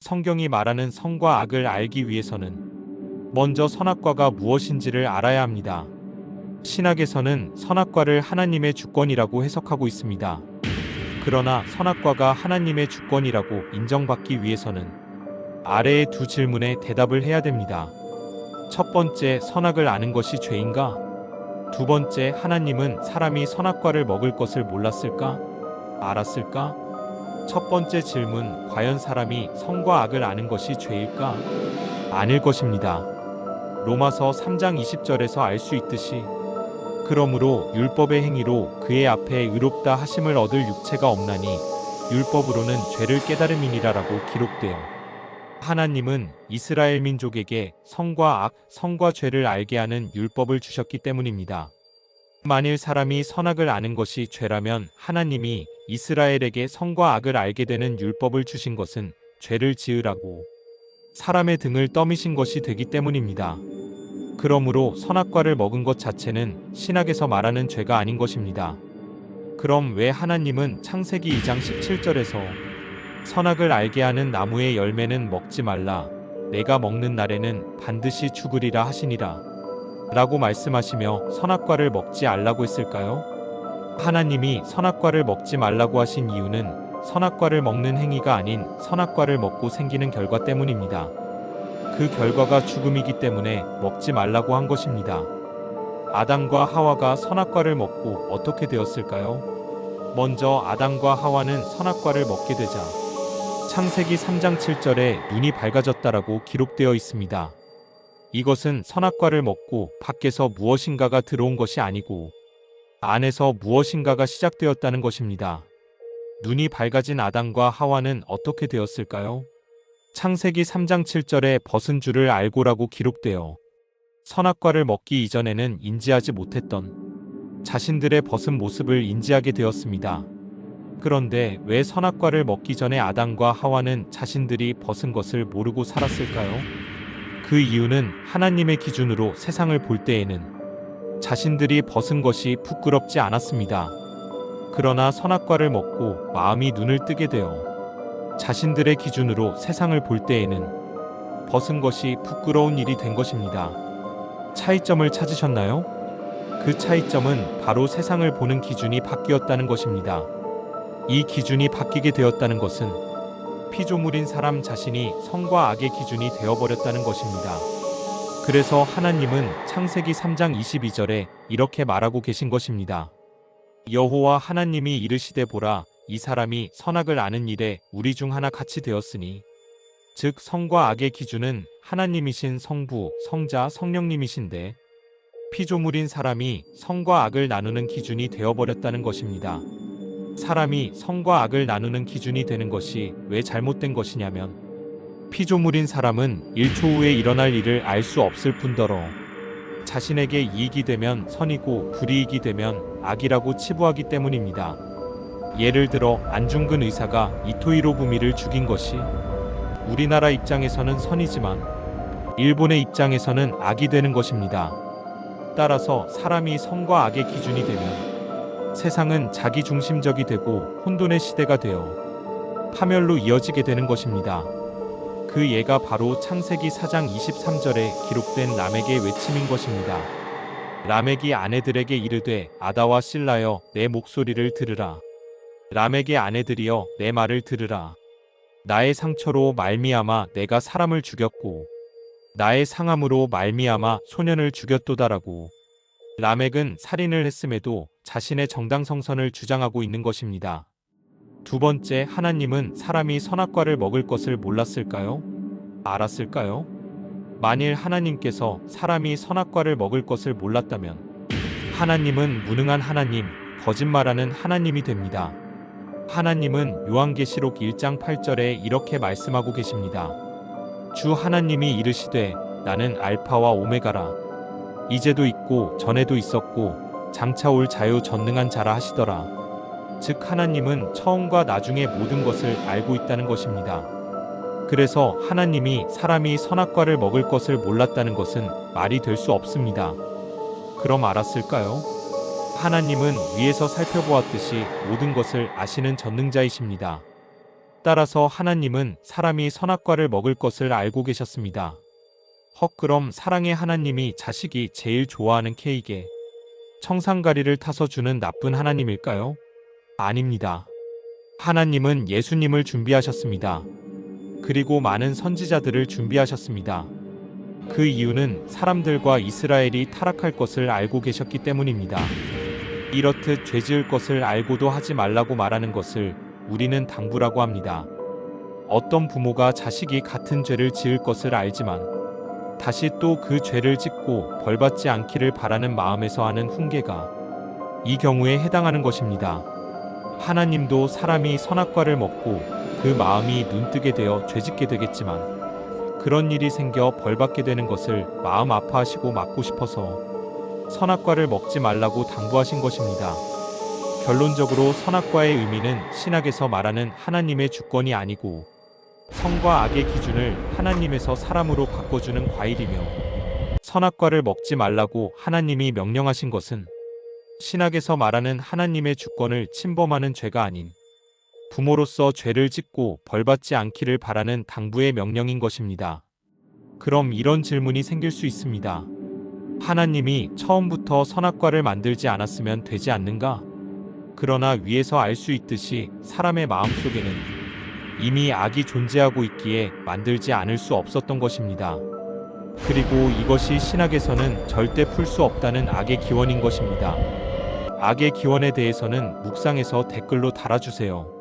성경이 말하는 선과 악을 알기 위해서는 먼저 선악과가 무엇인지를 알아야 합니다. 신학에서는 선악과를 하나님의 주권이라고 해석하고 있습니다. 그러나 선악과가 하나님의 주권이라고 인정받기 위해서는 아래의 두 질문에 대답을 해야 됩니다. 첫 번째, 선악을 아는 것이 죄인가? 두 번째, 하나님은 사람이 선악과를 먹을 것을 몰랐을까? 알았을까? 첫 번째 질문, 과연 사람이 선과 악을 아는 것이 죄일까? 아닐 것입니다. 로마서 3장 20절에서 알 수 있듯이 그러므로 율법의 행위로 그의 앞에 의롭다 하심을 얻을 육체가 없나니 율법으로는 죄를 깨달음이니라라고 기록되어 하나님은 이스라엘 민족에게 선과 악, 선과 죄를 알게 하는 율법을 주셨기 때문입니다. 만일 사람이 선악을 아는 것이 죄라면 하나님이 이스라엘에게 선과 악을 알게 되는 율법을 주신 것은 죄를 지으라고 사람의 등을 떠미신 것이 되기 때문입니다. 그러므로 선악과를 먹은 것 자체는 신학에서 말하는 죄가 아닌 것입니다. 그럼 왜 하나님은 창세기 2장 17절에서 선악을 알게 하는 나무의 열매는 먹지 말라, 내가 먹는 날에는 반드시 죽으리라 하시니라 라고 말씀하시며 선악과를 먹지 말라고 했을까요? 하나님이 선악과를 먹지 말라고 하신 이유는 선악과를 먹는 행위가 아닌 선악과를 먹고 생기는 결과 때문입니다. 그 결과가 죽음이기 때문에 먹지 말라고 한 것입니다. 아담과 하와가 선악과를 먹고 어떻게 되었을까요? 먼저 아담과 하와는 선악과를 먹게 되자 창세기 3장 7절에 눈이 밝아졌다라고 기록되어 있습니다. 이것은 선악과를 먹고 밖에서 무엇인가가 들어온 것이 아니고 안에서 무엇인가가 시작되었다는 것입니다. 눈이 밝아진 아담과 하와는 어떻게 되었을까요? 창세기 3장 7절에 벗은 줄을 알고라고 기록되어 선악과를 먹기 이전에는 인지하지 못했던 자신들의 벗은 모습을 인지하게 되었습니다. 그런데 왜 선악과를 먹기 전에 아담과 하와는 자신들이 벗은 것을 모르고 살았을까요? 그 이유는 하나님의 기준으로 세상을 볼 때에는 자신들이 벗은 것이 부끄럽지 않았습니다. 그러나 선악과를 먹고 마음이 눈을 뜨게 되어 자신들의 기준으로 세상을 볼 때에는 벗은 것이 부끄러운 일이 된 것입니다. 차이점을 찾으셨나요? 그 차이점은 바로 세상을 보는 기준이 바뀌었다는 것입니다. 이 기준이 바뀌게 되었다는 것은 피조물인 사람 자신이 선과 악의 기준이 되어버렸다는 것입니다. 그래서 하나님은 창세기 3장 22절에 이렇게 말하고 계신 것입니다. 여호와 하나님이 이르시되 보라, 이 사람이 선악을 아는 일에 우리 중 하나 같이 되었으니 즉 선과 악의 기준은 하나님이신 성부, 성자, 성령님이신데 피조물인 사람이 선과 악을 나누는 기준이 되어버렸다는 것입니다. 사람이 선과 악을 나누는 기준이 되는 것이 왜 잘못된 것이냐면 피조물인 사람은 1초 후에 일어날 일을 알 수 없을 뿐더러 자신에게 이익이 되면 선이고 불이익이 되면 악이라고 치부하기 때문입니다. 예를 들어 안중근 의사가 이토 히로부미를 죽인 것이 우리나라 입장에서는 선이지만 일본의 입장에서는 악이 되는 것입니다. 따라서 사람이 선과 악의 기준이 되면 세상은 자기중심적이 되고 혼돈의 시대가 되어 파멸로 이어지게 되는 것입니다. 그 예가 바로 창세기 4장 23절에 기록된 라멕의 외침인 것입니다. 라멕이 아내들에게 이르되 아다와 실라여 내 목소리를 들으라. 라멕의 아내들이여 내 말을 들으라. 나의 상처로 말미암아 내가 사람을 죽였고 나의 상함으로 말미암아 소년을 죽였도다라고. 라멕은 살인을 했음에도 자신의 정당성선을 주장하고 있는 것입니다. 두 번째, 하나님은 사람이 선악과를 먹을 것을 몰랐을까요? 알았을까요? 만일 하나님께서 사람이 선악과를 먹을 것을 몰랐다면 하나님은 무능한 하나님, 거짓말하는 하나님이 됩니다. 하나님은 요한계시록 1장 8절에 이렇게 말씀하고 계십니다. 주 하나님이 이르시되 나는 알파와 오메가라. 이제도 있고 전에도 있었고 장차 올 자유전능한 자라 하시더라. 즉 하나님은 처음과 나중의 모든 것을 알고 있다는 것입니다. 그래서 하나님이 사람이 선악과를 먹을 것을 몰랐다는 것은 말이 될 수 없습니다. 그럼 알았을까요? 하나님은 위에서 살펴보았듯이 모든 것을 아시는 전능자이십니다. 따라서 하나님은 사람이 선악과를 먹을 것을 알고 계셨습니다. 그럼 사랑의 하나님이 자식이 제일 좋아하는 케이크에 청산가리를 타서 주는 나쁜 하나님일까요? 아닙니다. 하나님은 예수님을 준비하셨습니다. 그리고 많은 선지자들을 준비하셨습니다. 그 이유는 사람들과 이스라엘이 타락할 것을 알고 계셨기 때문입니다. 이렇듯 죄 지을 것을 알고도 하지 말라고 말하는 것을 우리는 당부라고 합니다. 어떤 부모가 자식이 같은 죄를 지을 것을 알지만 다시 또 그 죄를 짓고 벌받지 않기를 바라는 마음에서 하는 훈계가 이 경우에 해당하는 것입니다. 하나님도 사람이 선악과를 먹고 그 마음이 눈뜨게 되어 죄짓게 되겠지만 그런 일이 생겨 벌받게 되는 것을 마음 아파하시고 막고 싶어서 선악과를 먹지 말라고 당부하신 것입니다. 결론적으로 선악과의 의미는 신약에서 말하는 하나님의 주권이 아니고 선과 악의 기준을 하나님에서 사람으로 바꿔주는 과일이며 선악과를 먹지 말라고 하나님이 명령하신 것은 신약에서 말하는 하나님의 주권을 침범하는 죄가 아닌 부모로서 죄를 짓고 벌받지 않기를 바라는 당부의 명령인 것입니다. 그럼 이런 질문이 생길 수 있습니다. 하나님이 처음부터 선악과를 만들지 않았으면 되지 않는가? 그러나 위에서 알 수 있듯이 사람의 마음속에는 이미 악이 존재하고 있기에 만들지 않을 수 없었던 것입니다. 그리고 이것이 신약에서는 절대 풀 수 없다는 악의 기원인 것입니다. 악의 기원에 대해서는 묵상에서 댓글로 달아주세요.